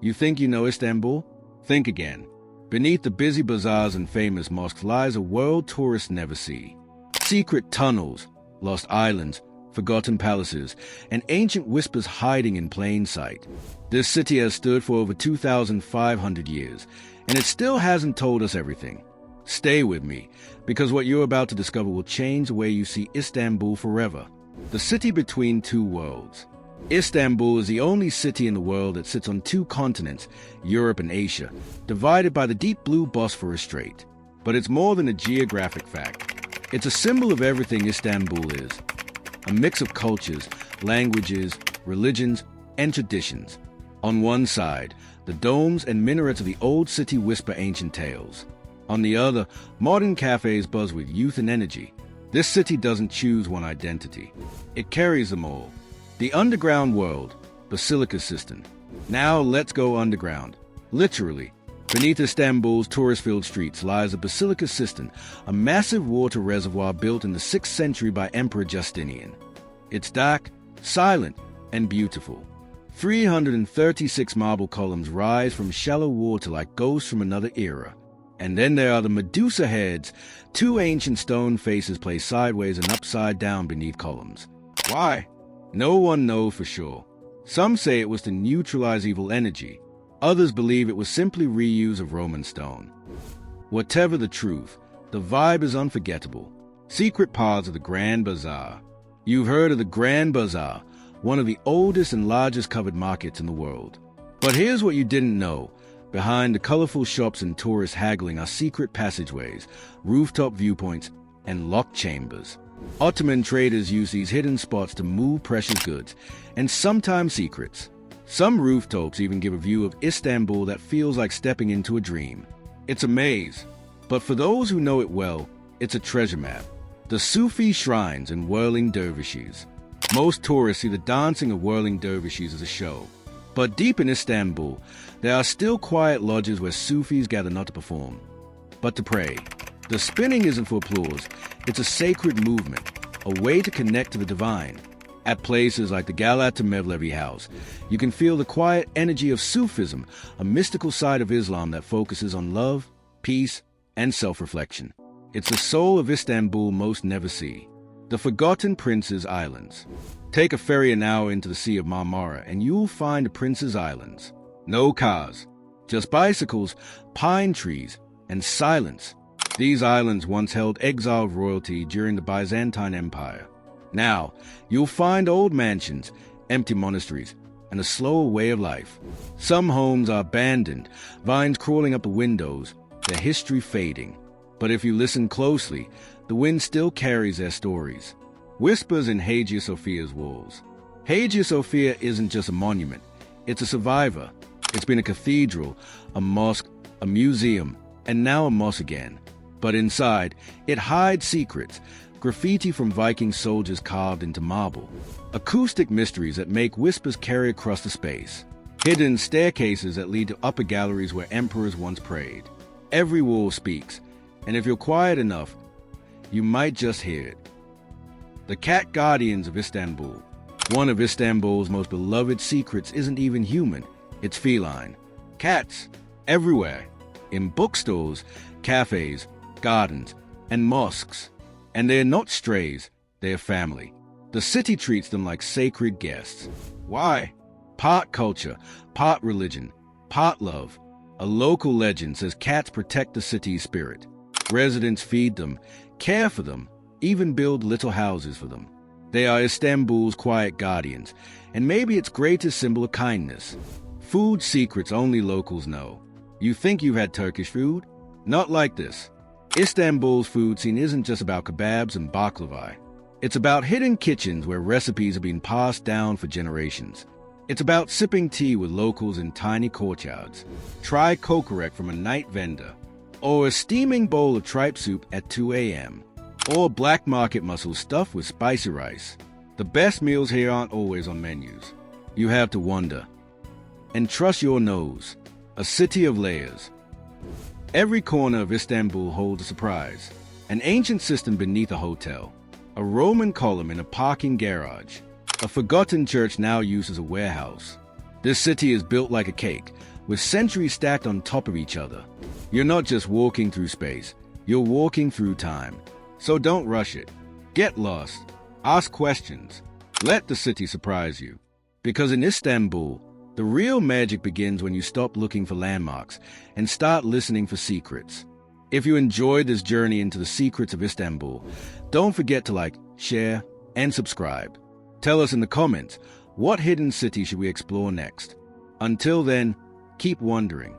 You think you know Istanbul? Think again. Beneath the busy bazaars and famous mosques lies a world tourists never see. Secret tunnels, lost islands, forgotten palaces, and ancient whispers hiding in plain sight. This city has stood for over 2,500 years, and it still hasn't told us everything. Stay with me, because what you're about to discover will change the way you see Istanbul forever. The city between two worlds. Istanbul is the only city in the world that sits on two continents, Europe and Asia, divided by the deep blue Bosphorus Strait. But it's more than a geographic fact. It's a symbol of everything Istanbul is. A mix of cultures, languages, religions, and traditions. On one side, the domes and minarets of the old city whisper ancient tales. On the other, modern cafes buzz with youth and energy. This city doesn't choose one identity. It carries them all. The underground world, Basilica System. Now let's go underground. Literally. Beneath Istanbul's tourist-filled streets lies the Basilica System, a massive water reservoir built in the 6th century by Emperor Justinian. It's dark, silent, and beautiful. 336 marble columns rise from shallow water like ghosts from another era. And then there are the Medusa heads. 2 ancient stone faces placed sideways and upside down beneath columns. Why? No one knows for sure. Some say it was to neutralize evil energy. Others believe it was simply reuse of Roman stone. Whatever the truth, the vibe is unforgettable. Secret paths of the Grand Bazaar. You've heard of the Grand Bazaar, one of the oldest and largest covered markets in the world. But here's what you didn't know. Behind the colorful shops and tourist haggling are secret passageways, rooftop viewpoints, and locked chambers. Ottoman traders use these hidden spots to move precious goods, and sometimes secrets. Some rooftops even give a view of Istanbul that feels like stepping into a dream. It's a maze, but for those who know it well, it's a treasure map. The Sufi shrines and whirling dervishes. Most tourists see the dancing of whirling dervishes as a show. But deep in Istanbul, there are still quiet lodges where Sufis gather not to perform, but to pray. The spinning isn't for applause, it's a sacred movement, a way to connect to the divine. At places like the Galat Mevlevi House, you can feel the quiet energy of Sufism, a mystical side of Islam that focuses on love, peace, and self-reflection. It's the soul of Istanbul most never see. The Forgotten Prince's Islands. Take a ferry an hour into the Sea of Marmara and you'll find the Prince's Islands. No cars, just bicycles, pine trees, and silence. These islands once held exiled royalty during the Byzantine Empire. Now, you'll find old mansions, empty monasteries, and a slower way of life. Some homes are abandoned, vines crawling up the windows, their history fading. But if you listen closely, the wind still carries their stories. Whispers in Hagia Sophia's walls. Hagia Sophia isn't just a monument, it's a survivor. It's been a cathedral, a mosque, a museum, and now a mosque again. But inside, it hides secrets, graffiti from Viking soldiers carved into marble, acoustic mysteries that make whispers carry across the space, hidden staircases that lead to upper galleries where emperors once prayed. Every wall speaks, and if you're quiet enough, you might just hear it. The Cat Guardians of Istanbul. One of Istanbul's most beloved secrets isn't even human, it's feline. Cats, everywhere, in bookstores, cafes, gardens, and mosques. And they're not strays, they're family. The city treats them like sacred guests. Why? Part culture, part religion, part love. A local legend says cats protect the city's spirit. Residents feed them, care for them, even build little houses for them. They are Istanbul's quiet guardians, and maybe its greatest symbol of kindness. Food secrets only locals know. You think you've had Turkish food? Not like this. Istanbul's food scene isn't just about kebabs and baklava. It's about hidden kitchens where recipes have been passed down for generations. It's about sipping tea with locals in tiny courtyards. Try kokorek from a night vendor. Or a steaming bowl of tripe soup at 2 a.m. Or black market mussels stuffed with spicy rice. The best meals here aren't always on menus. You have to wonder. And trust your nose. A city of layers. Every corner of Istanbul holds a surprise. An ancient system beneath a hotel. A Roman column in a parking garage. A forgotten church now used as a warehouse. This city is built like a cake, with centuries stacked on top of each other. You're not just walking through space, you're walking through time. So don't rush it. Get lost. Ask questions. Let the city surprise you. Because in Istanbul, the real magic begins when you stop looking for landmarks and start listening for secrets. If you enjoyed this journey into the secrets of Istanbul, don't forget to like, share, and subscribe. Tell us in the comments, what hidden city should we explore next? Until then, keep wondering.